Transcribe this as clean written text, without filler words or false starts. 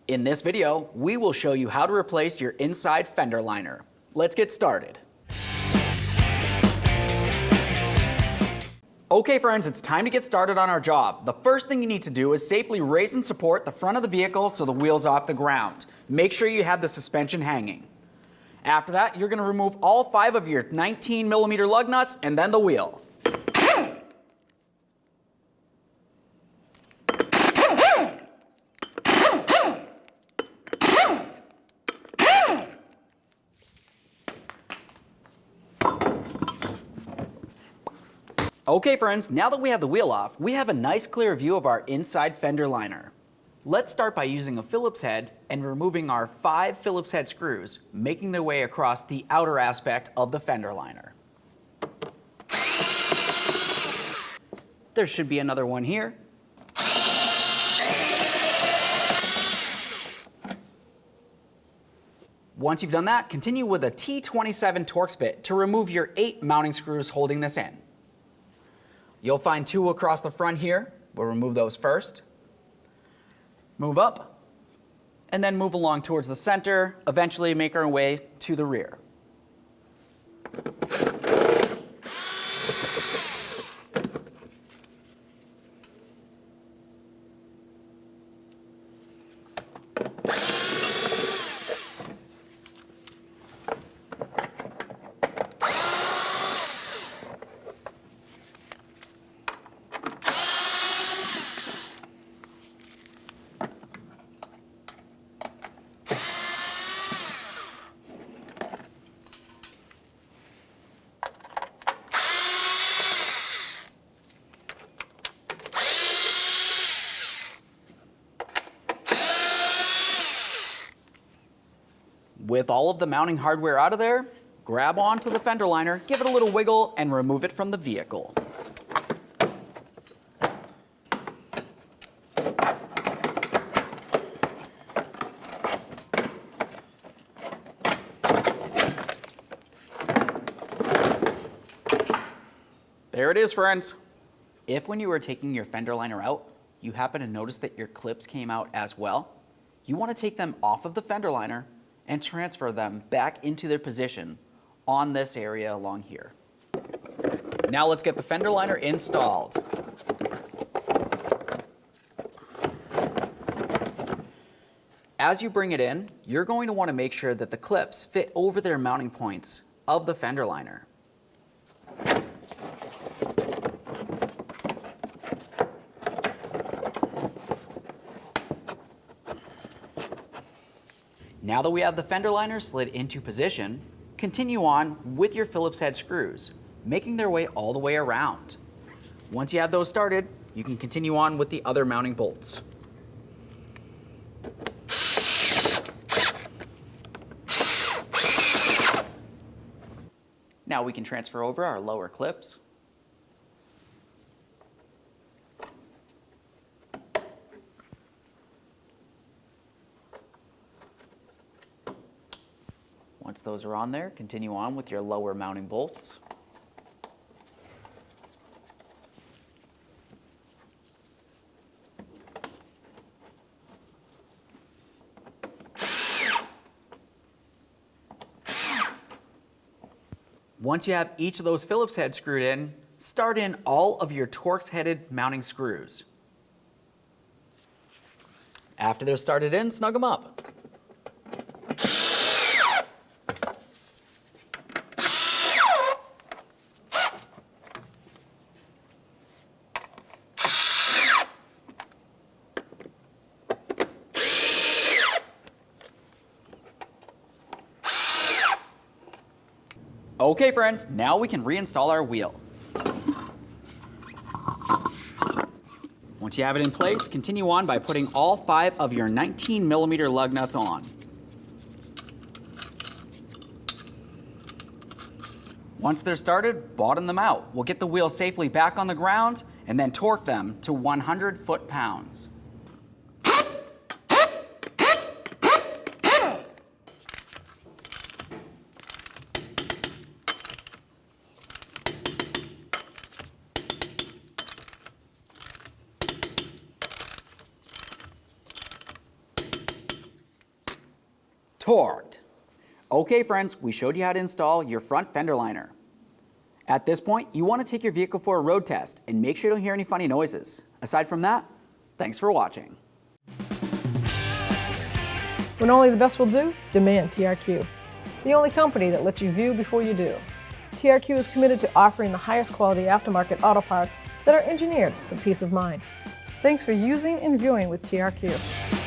In this video, we will show you how to replace your inside fender liner. Let's get started. Okay friends, it's time to get started on our job. The first thing you need to do is safely raise and support the front of the vehicle so the wheel's off the ground. Make sure you have the suspension hanging. After that, you're going to remove all 5 of your 19mm lug nuts and then the wheel. Okay friends, now that we have the wheel off, we have a nice clear view of our inside fender liner. Let's start by using a Phillips head and removing our 5 Phillips head screws, making their way across the outer aspect of the fender liner. There should be another one here. Once you've done that, continue with a T27 Torx bit to remove your 8 mounting screws holding this in. You'll find 2 across the front here. We'll remove those first. Move up, and then move along towards the center, eventually make our way to the rear. With all of the mounting hardware out of there, grab onto the fender liner, give it a little wiggle, and remove it from the vehicle. There it is, friends. If when you were taking your fender liner out, you happen to notice that your clips came out as well, you want to take them off of the fender liner and transfer them back into their position on this area along here. Now let's get the fender liner installed. As you bring it in, you're going to want to make sure that the clips fit over their mounting points of the fender liner. Now that we have the fender liner slid into position, continue on with your Phillips head screws, making their way all the way around. Once you have those started, you can continue on with the other mounting bolts. Now we can transfer over our lower clips. Once those are on there, continue on with your lower mounting bolts. Once you have each of those Phillips heads screwed in, start in all of your Torx headed mounting screws. After they're started in, snug them up. Okay friends, now we can reinstall our wheel. Once you have it in place, continue on by putting all 5 of your 19mm lug nuts on. Once they're started, bottom them out. We'll get the wheel safely back on the ground and then torque them to 100 foot-pounds. torqued. Okay friends, we showed you how to install your front fender liner. At this point, you want to take your vehicle for a road test and make sure you don't hear any funny noises. Aside from that, thanks for watching. When only the best will do, demand TRQ. The only company that lets you view before you do. TRQ is committed to offering the highest quality aftermarket auto parts that are engineered for peace of mind. Thanks for using and viewing with TRQ.